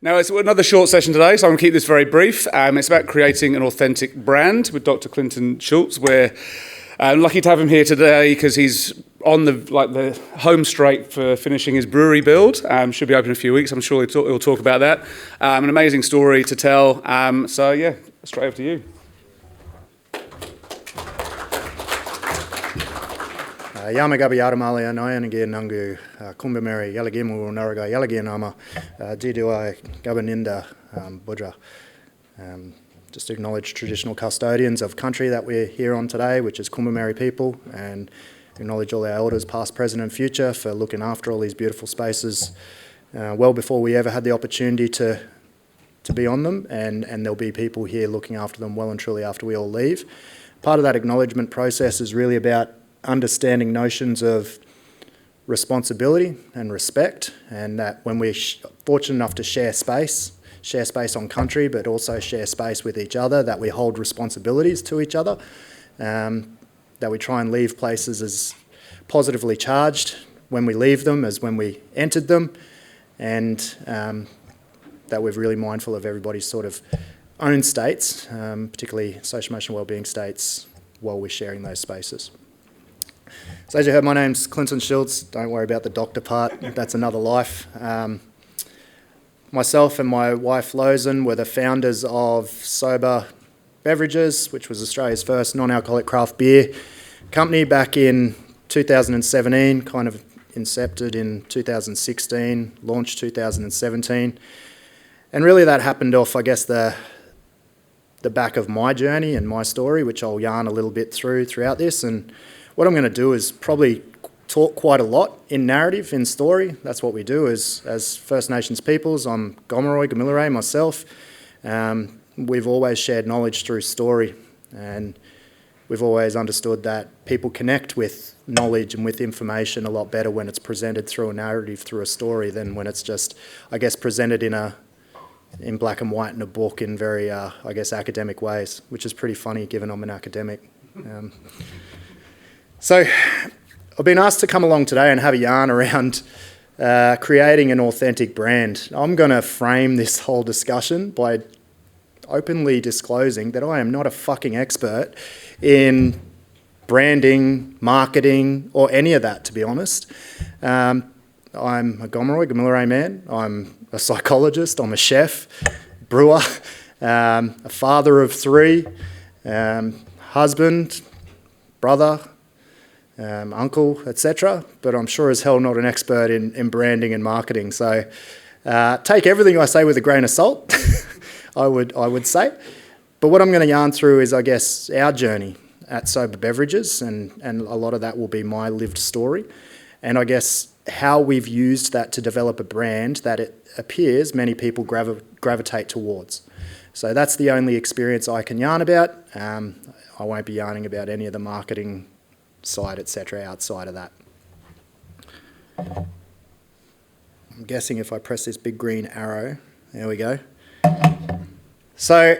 Now, it's another short session today, so I'm going to keep this very brief. It's about creating an authentic brand with Dr. Clinton Schultz. We're lucky to have him here today because he's on the home straight for finishing his brewery build. Should be open in a few weeks. I'm sure he'll talk about that. An amazing story to tell. So, yeah, straight over to you. Yama gabi yaramalia nayanagi nangu kumbameri yalagimu naraga yalagianama didui gabaninda budra. Just acknowledge traditional custodians of country that we're here on today, which is Kumbameri people, and acknowledge all our elders, past, present and future, for looking after all these beautiful spaces well before we ever had the opportunity to be on them, and there'll be people here looking after them well and truly after we all leave. Part of that acknowledgement process is really about understanding notions of responsibility and respect, and that when we're fortunate enough to share space on country, but also share space with each other, that we hold responsibilities to each other, that we try and leave places as positively charged when we leave them as when we entered them, and that we're really mindful of everybody's sort of own states, particularly social emotional wellbeing states, while we're sharing those spaces. So as you heard, my name's Clinton Schultz. Don't worry about the doctor part, that's another life. Myself and my wife Lozen were the founders of Sobah Beverages, which was Australia's first non-alcoholic craft beer company back in 2017, kind of incepted in 2016, launched 2017. And really that happened off, I guess, the back of my journey and my story, which I'll yarn a little bit throughout this. And what I'm going to do is probably talk quite a lot in narrative, in story. That's what we do as First Nations peoples. I'm Gamilaroi, Gamilaraay myself. We've always shared knowledge through story, and we've always understood that people connect with knowledge and with information a lot better when it's presented through a narrative, through a story, than when it's just, I guess, presented in black and white in a book in very, I guess, academic ways, which is pretty funny given I'm an academic. So I've been asked to come along today and have a yarn around creating an authentic brand. I'm going to frame this whole discussion by openly disclosing that I am not a fucking expert in branding, marketing, or any of that, to be honest. I'm a Gamilaraay man. I'm a psychologist. I'm a chef, brewer, a father of three, husband, brother, uncle, etc. But I'm sure as hell not an expert in branding and marketing. So take everything I say with a grain of salt, I would say. But what I'm going to yarn through is, I guess, our journey at Sobah Beverages, and a lot of that will be my lived story. And I guess how we've used that to develop a brand that it appears many people gravitate towards. So that's the only experience I can yarn about. I won't be yarning about any of the marketing side, etc., outside of that. I'm guessing if I press this big green arrow, there we go. So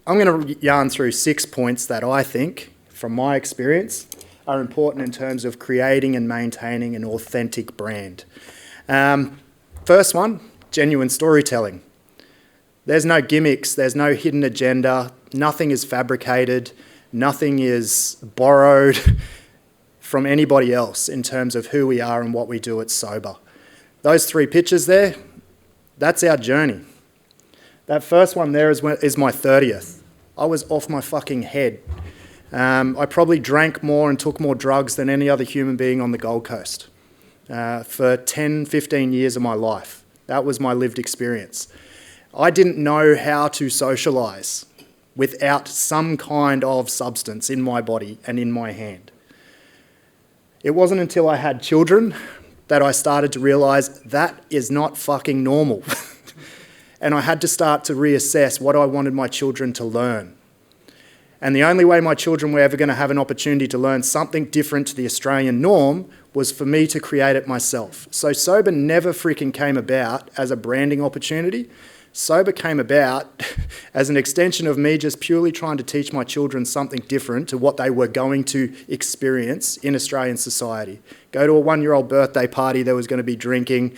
I'm going to yarn through 6 points that I think, from my experience, are important in terms of creating and maintaining an authentic brand. First one, genuine storytelling. There's no gimmicks, there's no hidden agenda, nothing is fabricated, nothing is borrowed from anybody else in terms of who we are and what we do at Sobah. Those 3 pictures there, that's our journey. That first one there is my 30th. I was off my fucking head. I probably drank more and took more drugs than any other human being on the Gold Coast for 10, 15 years of my life. That was my lived experience. I didn't know how to socialise without some kind of substance in my body and in my hand. It wasn't until I had children that I started to realise that is not fucking normal. And I had to start to reassess what I wanted my children to learn. And the only way my children were ever going to have an opportunity to learn something different to the Australian norm was for me to create it myself. So Sobah never freaking came about as a branding opportunity. Sobah came about as an extension of me just purely trying to teach my children something different to what they were going to experience in Australian society. Go to a 1-year-old birthday party, there was going to be drinking.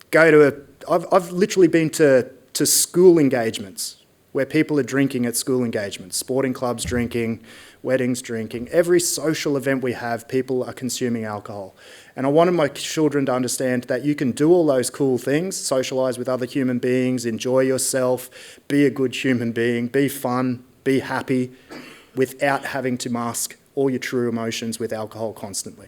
Go to a I've literally been to school engagements where people are drinking at school engagements, sporting clubs drinking, weddings drinking. Every social event we have, people are consuming alcohol. And I wanted my children to understand that you can do all those cool things, socialise with other human beings, enjoy yourself, be a good human being, be fun, be happy, without having to mask all your true emotions with alcohol constantly.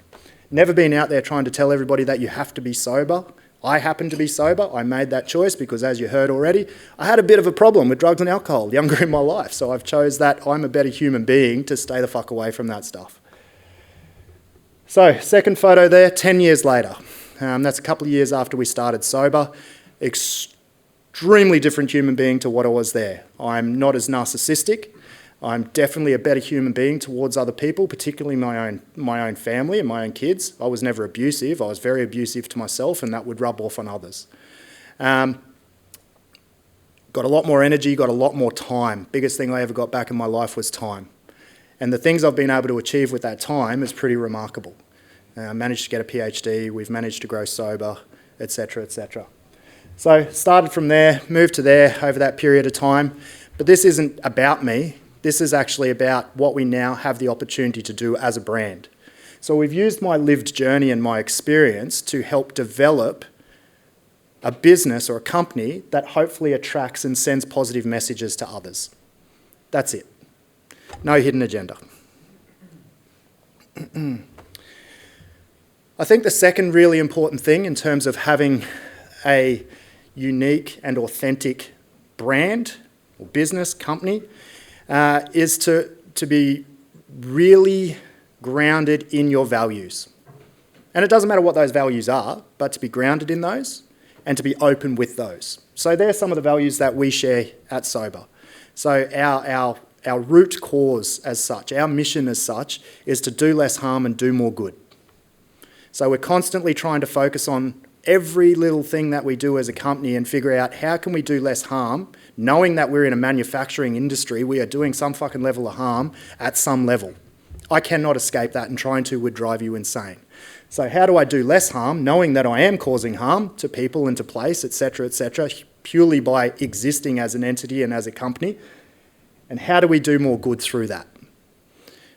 Never been out there trying to tell everybody that you have to be sober. I happen to be sober. I made that choice because, as you heard already, I had a bit of a problem with drugs and alcohol younger in my life. So I've chose that I'm a better human being to stay the fuck away from that stuff. So, second photo there, 10 years later. That's a couple of years after we started sober. Extremely different human being to what I was there. I'm not as narcissistic. I'm definitely a better human being towards other people, particularly my own family and my own kids. I was never abusive. I was very abusive to myself, and that would rub off on others. Got a lot more energy, got a lot more time. Biggest thing I ever got back in my life was time. And the things I've been able to achieve with that time is pretty remarkable. I managed to get a PhD, we've managed to grow sober, etc., etc. So started from there, moved to there over that period of time. But this isn't about me. This is actually about what we now have the opportunity to do as a brand. So we've used my lived journey and my experience to help develop a business or a company that hopefully attracts and sends positive messages to others. That's it. No hidden agenda. I think the second really important thing in terms of having a unique and authentic brand or business company is to be really grounded in your values. And it doesn't matter what those values are, but to be grounded in those and to be open with those. So they're some of the values that we share at Sobah. So our root cause as such, our mission as such, is to do less harm and do more good. So we're constantly trying to focus on every little thing that we do as a company and figure out how can we do less harm, knowing that we're in a manufacturing industry, we are doing some fucking level of harm at some level. I cannot escape that, and trying to would drive you insane. So how do I do less harm, knowing that I am causing harm to people and to place, etc., purely by existing as an entity and as a company? And how do we do more good through that?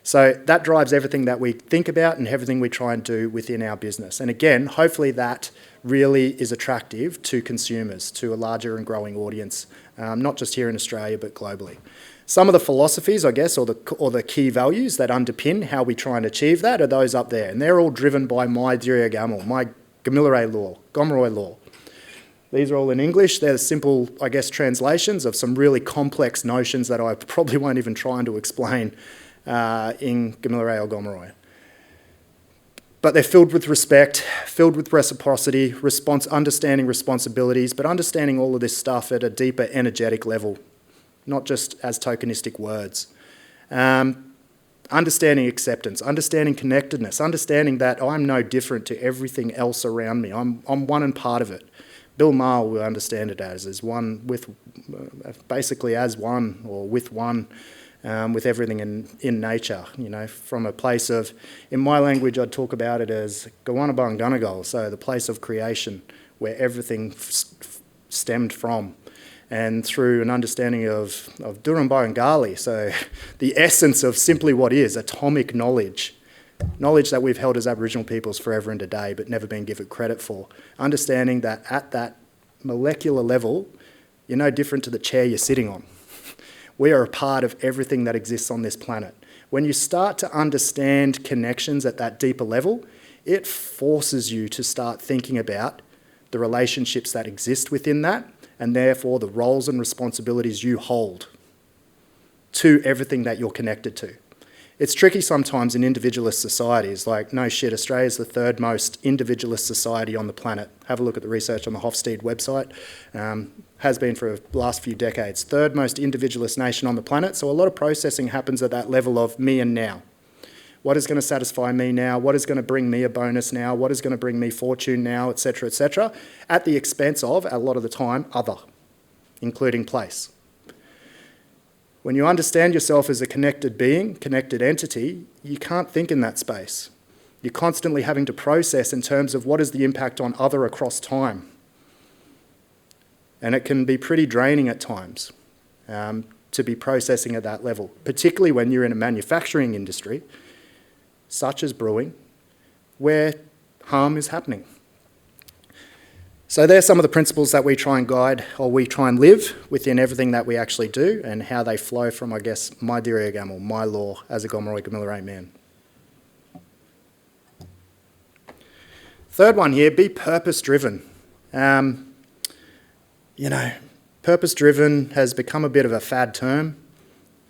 So that drives everything that we think about and everything we try and do within our business. And again, hopefully that really is attractive to consumers, to a larger and growing audience, not just here in Australia, but globally. Some of the philosophies, I guess, or the key values that underpin how we try and achieve that are those up there. And they're all driven by my dhiriya Gamil, my Gamilaraay Lore, Gamilaraay Lore. These are all in English. They're simple, I guess, translations of some really complex notions that I probably won't even try to explain in Gamilaraay or Gamilaroi. But they're filled with respect, filled with reciprocity, understanding responsibilities, but understanding all of this stuff at a deeper energetic level, not just as tokenistic words. Understanding acceptance, understanding connectedness, understanding that I'm no different to everything else around me. I'm one and part of it. Bill Maher will understand it as one with, basically as one or with one, with everything in nature, you know, from a place of, in my language, I'd talk about it as Gawanabanganagal, so the place of creation where everything stemmed from. And through an understanding of Durambayangali, so the essence of simply what is atomic knowledge that we've held as Aboriginal peoples forever and a day, but never been given credit for. Understanding that at that molecular level, you're no different to the chair you're sitting on. We are a part of everything that exists on this planet. When you start to understand connections at that deeper level, it forces you to start thinking about the relationships that exist within that, and therefore the roles and responsibilities you hold to everything that you're connected to. It's tricky sometimes in individualist societies, like, no shit, Australia's the third most individualist society on the planet. Have a look at the research on the Hofstede website. Has been for the last few decades. Third most individualist nation on the planet, so a lot of processing happens at that level of me and now. What is going to satisfy me now? What is going to bring me a bonus now? What is going to bring me fortune now, etc., at the expense of, a lot of the time, other, including place. When you understand yourself as a connected being, connected entity, you can't think in that space. You're constantly having to process in terms of what is the impact on other across time. And it can be pretty draining at times to be processing at that level, particularly when you're in a manufacturing industry, such as brewing, where harm is happening. So there's some of the principles that we try and guide, or we try and live within everything that we actually do, and how they flow from, I guess, my dhiriya Gamil, my law as a Gomeroi Gamilaraay man. Third one here, be purpose-driven. Purpose-driven has become a bit of a fad term,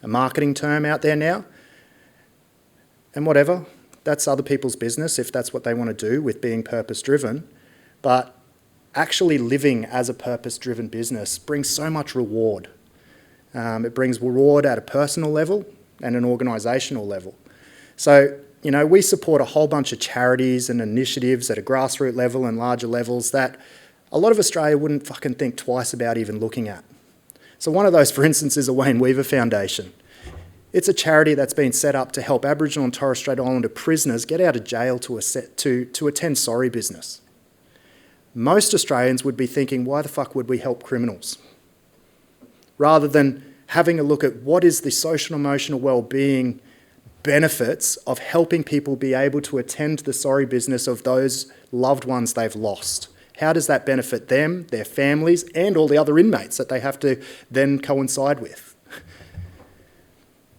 a marketing term out there now. And whatever, that's other people's business if that's what they want to do with being purpose-driven. But actually living as a purpose-driven business brings so much reward. It brings reward at a personal level and an organisational level. So, we support a whole bunch of charities and initiatives at a grassroots level and larger levels that a lot of Australia wouldn't fucking think twice about even looking at. So one of those, for instance, is the Wayne Weaver Foundation. It's a charity that's been set up to help Aboriginal and Torres Strait Islander prisoners get out of jail to attend sorry business. Most Australians would be thinking, why the fuck would we help criminals? Rather than having a look at what is the social and emotional well-being benefits of helping people be able to attend the sorry business of those loved ones they've lost. How does that benefit them, their families, and all the other inmates that they have to then coincide with?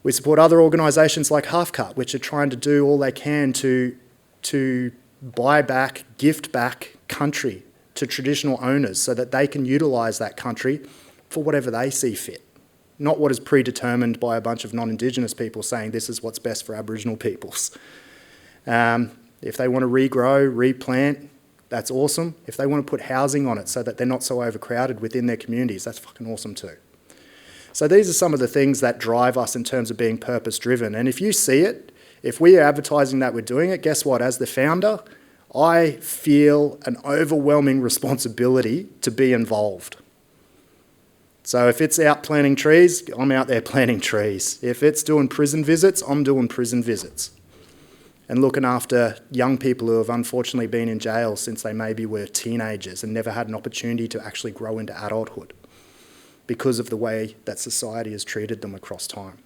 We support other organisations like Half Cut, which are trying to do all they can to buy back, gift back country to traditional owners so that they can utilise that country for whatever they see fit. Not what is predetermined by a bunch of non-Indigenous people saying this is what's best for Aboriginal peoples. If they want to regrow, replant, that's awesome. If they want to put housing on it so that they're not so overcrowded within their communities, that's fucking awesome too. So these are some of the things that drive us in terms of being purpose-driven. And if you see it, if we are advertising that we're doing it, guess what? As the founder, I feel an overwhelming responsibility to be involved. So if it's out planting trees, I'm out there planting trees. If it's doing prison visits, I'm doing prison visits. And looking after young people who have unfortunately been in jail since they maybe were teenagers and never had an opportunity to actually grow into adulthood because of the way that society has treated them across time.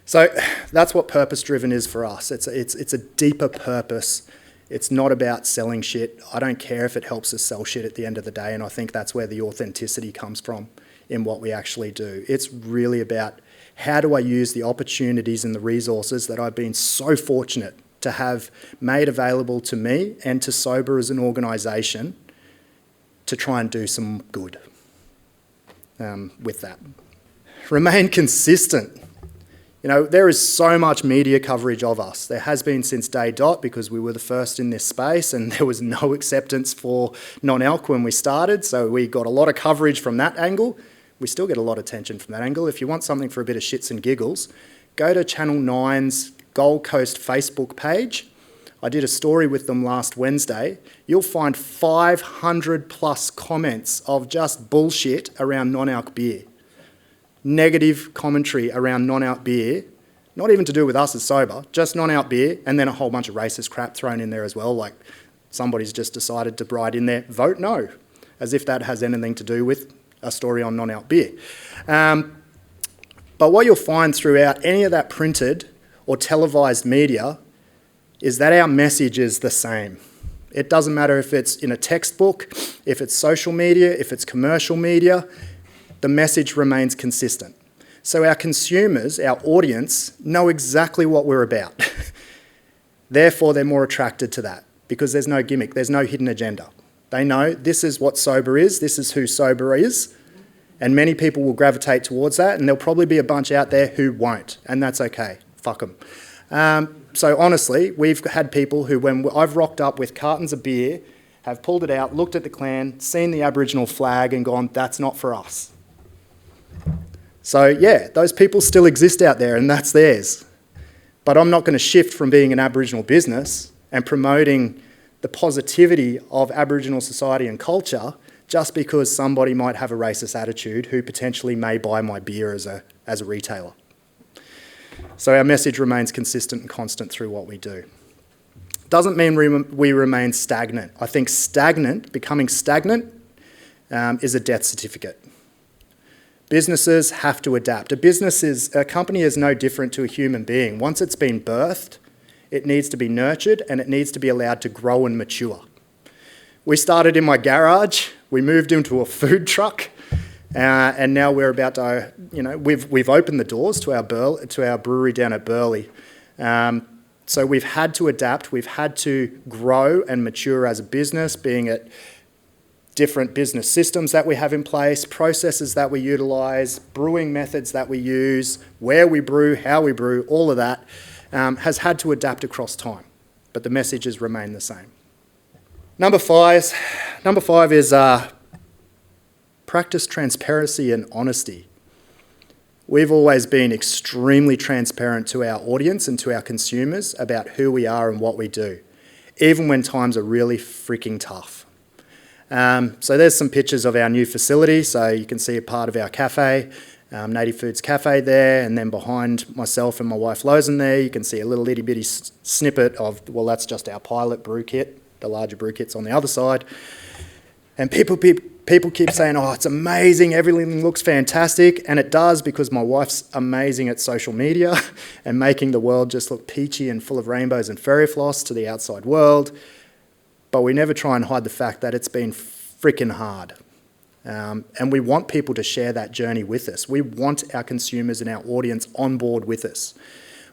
So that's what purpose-driven is for us. It's a deeper purpose. It's not about selling shit. I don't care if it helps us sell shit at the end of the day, and I think that's where the authenticity comes from in what we actually do. It's really about how do I use the opportunities and the resources that I've been so fortunate to have made available to me and to Sobah as an organisation to try and do some good with that. Remain consistent. There is so much media coverage of us. There has been since day dot because we were the first in this space and there was no acceptance for non-alc when we started, so we got a lot of coverage from that angle. We still get a lot of attention from that angle. If you want something for a bit of shits and giggles, go to Channel 9's Gold Coast Facebook page. I did a story with them last Wednesday. You'll find 500 plus comments of just bullshit around non-alc beer. Negative commentary around non-alc beer, not even to do with us as Sobah, just non-alc beer, and then a whole bunch of racist crap thrown in there as well, like somebody's just decided to write in there, vote no, as if that has anything to do with a story on non-alc beer. But what you'll find throughout any of that printed or televised media is that our message is the same. It doesn't matter if it's in a textbook, if it's social media, if it's commercial media, the message remains consistent. So our consumers, our audience, know exactly what we're about. Therefore, they're more attracted to that because there's no gimmick, there's no hidden agenda. They know this is what Sobah is, this is who Sobah is, and many people will gravitate towards that, and there'll probably be a bunch out there who won't, and that's okay. Fuck them. So honestly, we've had people who, when I've rocked up with cartons of beer, have pulled it out, looked at the clan, seen the Aboriginal flag and gone, that's not for us. So yeah, those people still exist out there and that's theirs. But I'm not going to shift from being an Aboriginal business and promoting the positivity of Aboriginal society and culture just because somebody might have a racist attitude who potentially may buy my beer as a retailer. So our message remains consistent and constant through what we do. Doesn't mean we remain stagnant. I think becoming stagnant is a death certificate. Businesses have to adapt. A company is no different to a human being. Once it's been birthed, it needs to be nurtured and it needs to be allowed to grow and mature. We started in my garage, we moved into a food truck, and now we're about to, we've opened the doors to our brewery down at Burleigh. So we've had to adapt, we've had to grow and mature as a business, being it different business systems that we have in place, processes that we utilise, brewing methods that we use, where we brew, how we brew, all of that has had to adapt across time, but the messages remain the same. Number five is practice transparency and honesty. We've always been extremely transparent to our audience and to our consumers about who we are and what we do, even when times are really freaking tough. So there's some pictures of our new facility. So you can see a part of our cafe, Native Foods Cafe there, and then behind myself and my wife Lozen there, you can see a little itty bitty snippet of, well, that's just our pilot brew kit. The larger brew kit's on the other side. And people keep saying, oh, it's amazing, everything looks fantastic, and it does, because my wife's amazing at social media and making the world just look peachy and full of rainbows and fairy floss to the outside world. But we never try and hide the fact that it's been freaking hard. And we want people to share that journey with us. We want our consumers and our audience on board with us.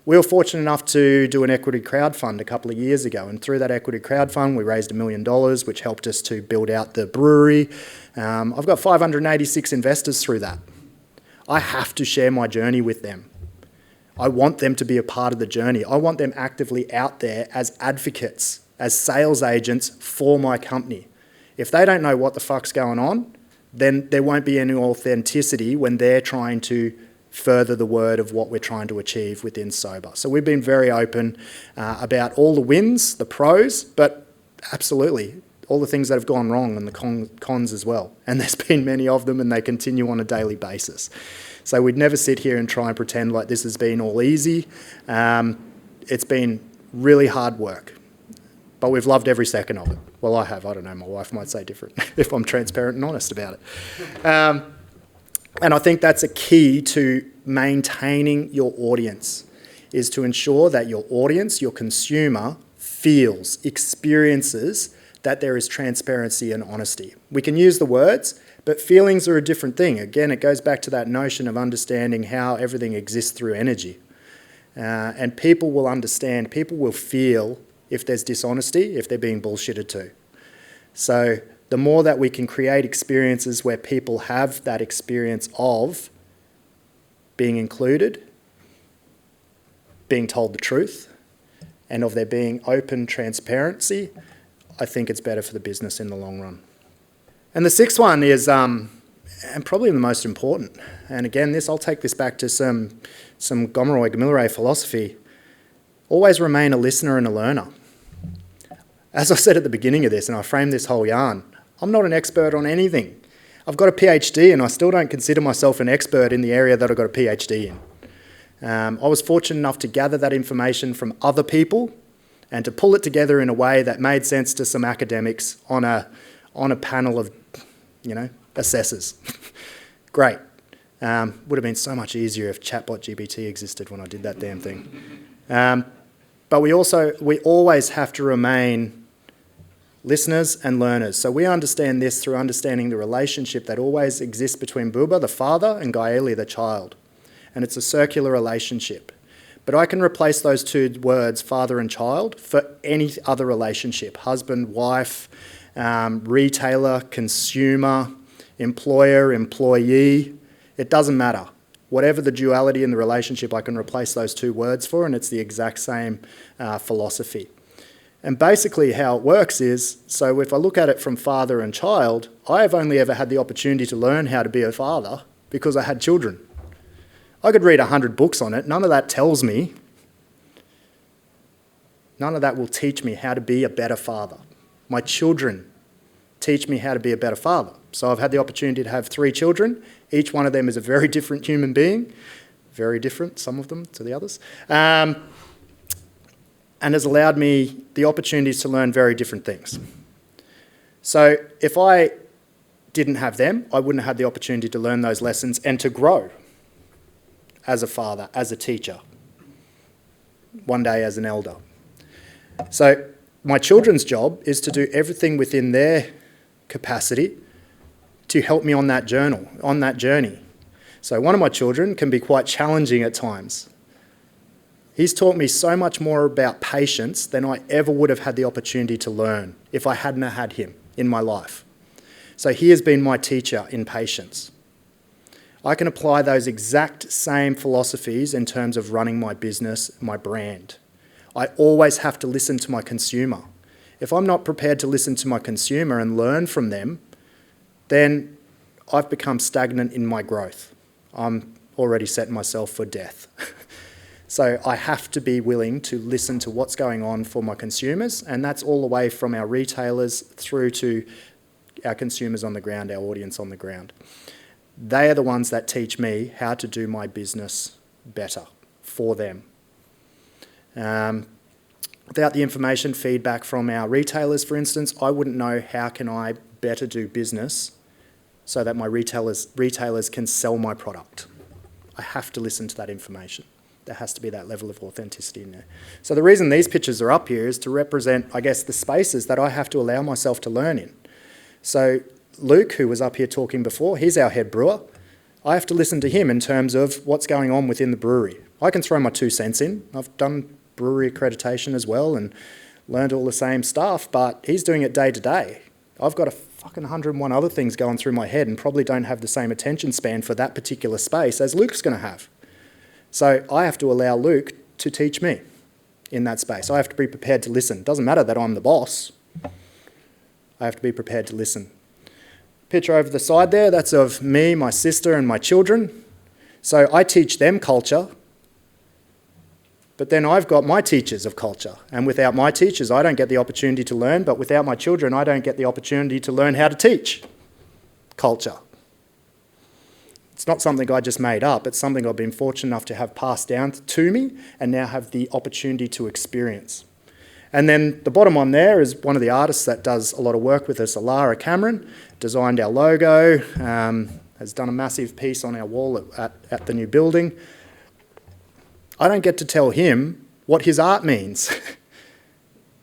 We were fortunate enough to do an equity crowdfund a couple of years ago, and through that equity crowdfund, we raised $1 million, which helped us to build out the brewery. I've got 586 investors through that. I have to share my journey with them. I want them to be a part of the journey. I want them actively out there as advocates, as sales agents for my company. If they don't know what the fuck's going on, then there won't be any authenticity when they're trying to further the word of what we're trying to achieve within Sobah. So we've been very open about all the wins, the pros, but absolutely all the things that have gone wrong and the cons as well. And there's been many of them, and they continue on a daily basis. So we'd never sit here and try and pretend like this has been all easy. It's been really hard work, but we've loved every second of it. Well, I have. I don't know. My wife might say different if I'm transparent and honest about it. And I think that's a key to maintaining your audience, is to ensure that your audience, your consumer, feels, experiences that there is transparency and honesty. We can use the words, but feelings are a different thing. Again, it goes back to that notion of understanding how everything exists through energy. And people will understand, people will feel if there's dishonesty, if they're being bullshitted to. So the more that we can create experiences where people have that experience of being included, being told the truth, and of there being open transparency, I think it's better for the business in the long run. And the sixth one is, and probably the most important, and again, I'll take this back to some Gamilaraay philosophy: always remain a listener and a learner. As I said at the beginning of this, and I framed this whole yarn, I'm not an expert on anything. I've got a PhD and I still don't consider myself an expert in the area that I got a PhD in. I was fortunate enough to gather that information from other people and to pull it together in a way that made sense to some academics on a panel of, assessors. Great. Would have been so much easier if chatbot GPT existed when I did that damn thing. But we always have to remain listeners and learners. So we understand this through understanding the relationship that always exists between Buba, the father, and Gaeli, the child. And it's a circular relationship. But I can replace those two words, father and child, for any other relationship: husband, wife, retailer, consumer, employer, employee. It doesn't matter. Whatever the duality in the relationship, I can replace those two words for, and it's the exact same philosophy. And basically how it works is, so if I look at it from father and child, I have only ever had the opportunity to learn how to be a father because I had children. I could read 100 books on it. None of that tells me. None of that will teach me how to be a better father. My children teach me how to be a better father. So I've had the opportunity to have 3 children. Each one of them is a very different human being. Very different, some of them, to the others. And has allowed me the opportunities to learn very different things. So if I didn't have them, I wouldn't have had the opportunity to learn those lessons and to grow as a father, as a teacher, one day as an elder. So my children's job is to do everything within their capacity to help me on that journey. So one of my children can be quite challenging at times. He's taught me so much more about patience than I ever would have had the opportunity to learn if I hadn't had him in my life. So he has been my teacher in patience. I can apply those exact same philosophies in terms of running my business, my brand. I always have to listen to my consumer. If I'm not prepared to listen to my consumer and learn from them, then I've become stagnant in my growth. I'm already setting myself for death. So I have to be willing to listen to what's going on for my consumers, and that's all the way from our retailers through to our consumers on the ground, our audience on the ground. They are the ones that teach me how to do my business better for them. Without the information feedback from our retailers, for instance, I wouldn't know how can I better do business so that my retailers can sell my product. I have to listen to that information. There has to be that level of authenticity in there. So the reason these pictures are up here is to represent, I guess, the spaces that I have to allow myself to learn in. So Luke, who was up here talking before, he's our head brewer. I have to listen to him in terms of what's going on within the brewery. I can throw my 2 cents in. I've done brewery accreditation as well and learned all the same stuff, but he's doing it day to day. I've got a fucking 101 other things going through my head and probably don't have the same attention span for that particular space as Luke's going to have. So I have to allow Luke to teach me in that space. I have to be prepared to listen. It doesn't matter that I'm the boss. I have to be prepared to listen. Picture over the side there, that's of me, my sister, and my children. So I teach them culture, but then I've got my teachers of culture. And without my teachers, I don't get the opportunity to learn, but without my children, I don't get the opportunity to learn how to teach culture. It's not something I just made up. It's something I've been fortunate enough to have passed down to me and now have the opportunity to experience. And then the bottom one there is one of the artists that does a lot of work with us, Alara Cameron, designed our logo, has done a massive piece on our wall at the new building. I don't get to tell him what his art means.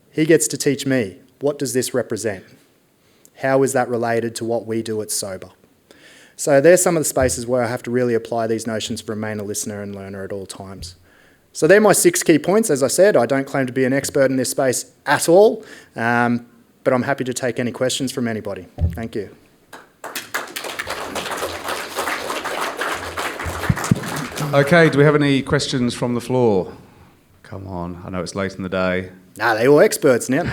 He gets to teach me, what does this represent? How is that related to what we do at Sobah? So there's some of the spaces where I have to really apply these notions to remain a listener and learner at all times. So they're my 6 key points. As I said, I don't claim to be an expert in this space at all, but I'm happy to take any questions from anybody. Thank you. Okay, do we have any questions from the floor? Come on, I know it's late in the day. Nah, they're all experts now. Do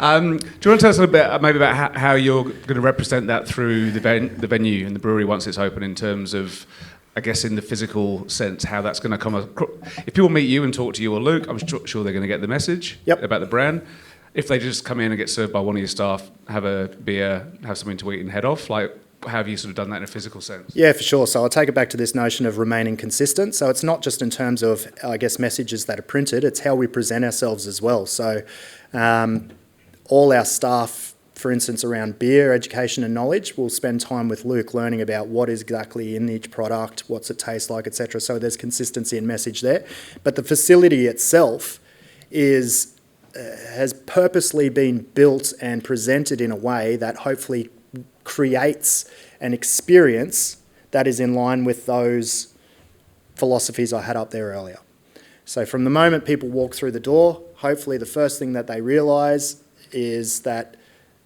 you want to tell us a little bit maybe about how you're going to represent that through the venue and the brewery once it's open, in terms of, I guess, in the physical sense, how that's going to come across? If people meet you and talk to you or Luke, I'm sure they're going to get the message about the brand. If they just come in and get served by one of your staff, have a beer, have something to eat and head off, like, how have you sort of done that in a physical sense? Yeah, for sure. So I'll take it back to this notion of remaining consistent. So it's not just in terms of, I guess, messages that are printed, it's how we present ourselves as well. So all our staff, for instance, around beer, education and knowledge, will spend time with Luke learning about what is exactly in each product, what's it taste like, etc. So there's consistency in message there. But the facility itself has purposely been built and presented in a way that hopefully creates an experience that is in line with those philosophies I had up there earlier. So from the moment people walk through the door, hopefully the first thing that they realise is that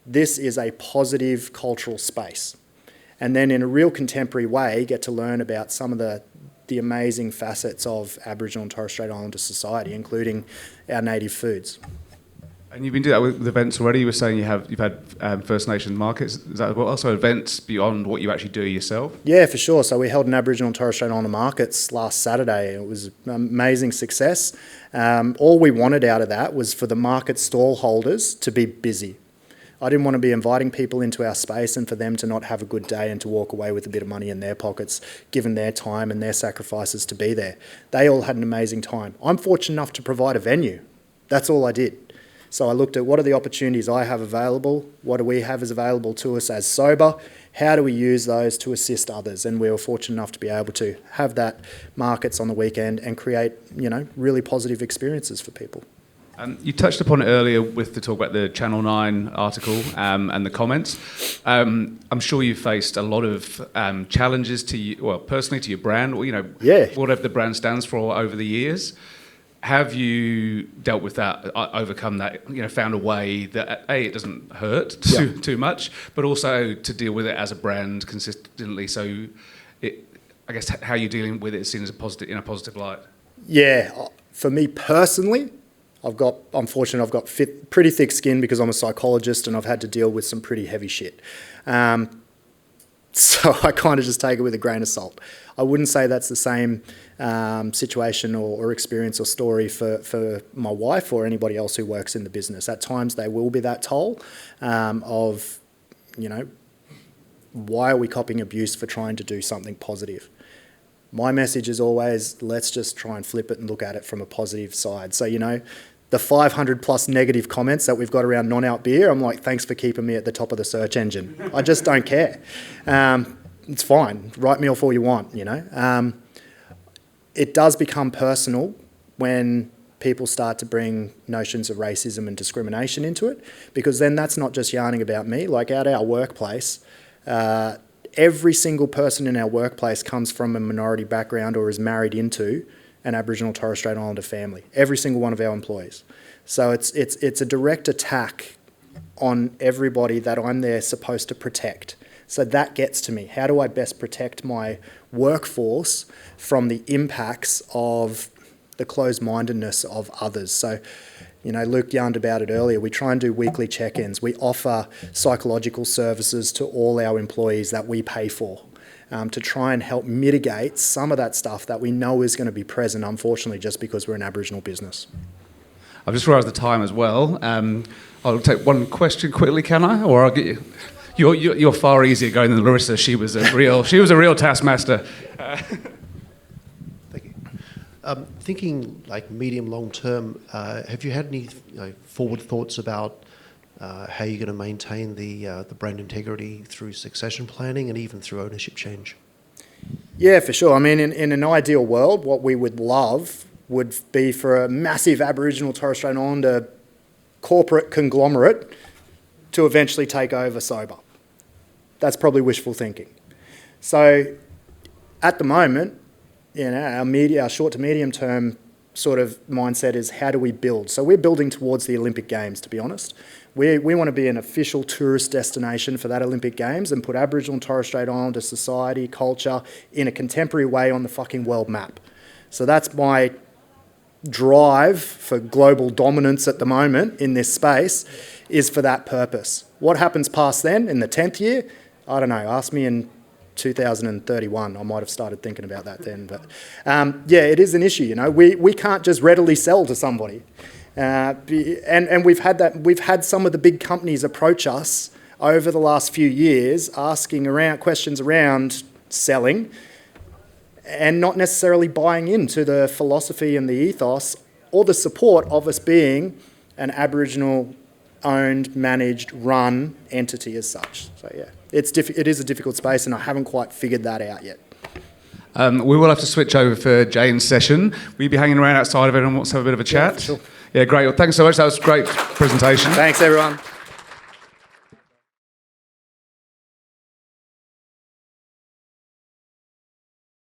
this is a positive cultural space. And then in a real contemporary way, get to learn about some of the amazing facets of Aboriginal and Torres Strait Islander society, including our native foods. And you've been doing that with events already. You were saying you've had First Nation markets. Is that also events beyond what you actually do yourself? Yeah, for sure. So we held an Aboriginal and Torres Strait Islander markets last Saturday. It was an amazing success. All we wanted out of that was for the market stall holders to be busy. I didn't want to be inviting people into our space and for them to not have a good day and to walk away with a bit of money in their pockets, given their time and their sacrifices to be there. They all had an amazing time. I'm fortunate enough to provide a venue. That's all I did. So I looked at what are the opportunities I have available, what do we have as available to us as Sobah, how do we use those to assist others? And we were fortunate enough to be able to have that markets on the weekend and create, really positive experiences for people. You touched upon it earlier with the talk about the Channel 9 article and the comments. I'm sure you've faced a lot of challenges to you, well, personally to your brand, or whatever the brand stands for over the years. Have you dealt with that, overcome that, found a way that it doesn't hurt too much, but also to deal with it as a brand consistently? So, I guess how you're dealing with it is seen as in a positive light. Yeah, for me personally, I'm fortunate I've got pretty thick skin because I'm a psychologist and I've had to deal with some pretty heavy shit. So I kind of just take it with a grain of salt. I wouldn't say that's the same situation or experience or story for my wife or anybody else who works in the business. At times they will be that toll of, why are we copying abuse for trying to do something positive? My message is always, let's just try and flip it and look at it from a positive side. So, the 500 plus negative comments that we've got around non-out beer, I'm like, thanks for keeping me at the top of the search engine. I just don't care. It's fine. Write me off all you want, It does become personal when people start to bring notions of racism and discrimination into it, because then that's not just yarning about me. Like at our workplace, every single person in our workplace comes from a minority background or is married into an Aboriginal Torres Strait Islander family. Every single one of our employees. So it's a direct attack on everybody that I'm there supposed to protect. So that gets to me. How do I best protect my workforce from the impacts of the closed-mindedness of others? So, Luke yarned about it earlier. We try and do weekly check-ins. We offer psychological services to all our employees that we pay for to try and help mitigate some of that stuff that we know is going to be present, unfortunately, just because we're an Aboriginal business. I've just realised the time as well. I'll take one question quickly, can I? Or I'll get you. You're far easier going than Larissa. She was a real taskmaster. Thank you. Thinking like medium long term, have you had any forward thoughts about how you're going to maintain the brand integrity through succession planning and even through ownership change? Yeah, for sure. I mean, in an ideal world, what we would love would be for a massive Aboriginal Torres Strait Islander corporate conglomerate to eventually take over Sobah. That's probably wishful thinking. So at the moment, our short to medium term sort of mindset is how do we build? So we're building towards the Olympic Games, to be honest. We want to be an official tourist destination for that Olympic Games and put Aboriginal and Torres Strait Islander society, culture in a contemporary way on the fucking world map. So that's my drive for global dominance at the moment in this space, is for that purpose. What happens past then, in the 10th year? I don't know. Ask me in 2031. I might have started thinking about that then. But it is an issue. We can't just readily sell to somebody. And we've had some of the big companies approach us over the last few years asking questions around selling and not necessarily buying into the philosophy and the ethos or the support of us being an Aboriginal owned, managed, run entity as such. So yeah, it is a difficult space and I haven't quite figured that out yet. We will have to switch over for Jane's session. Will you be hanging around outside of it and let's have a bit of a chat? Yeah, for sure. Yeah, great. Well, thanks so much. That was a great presentation. Thanks, everyone.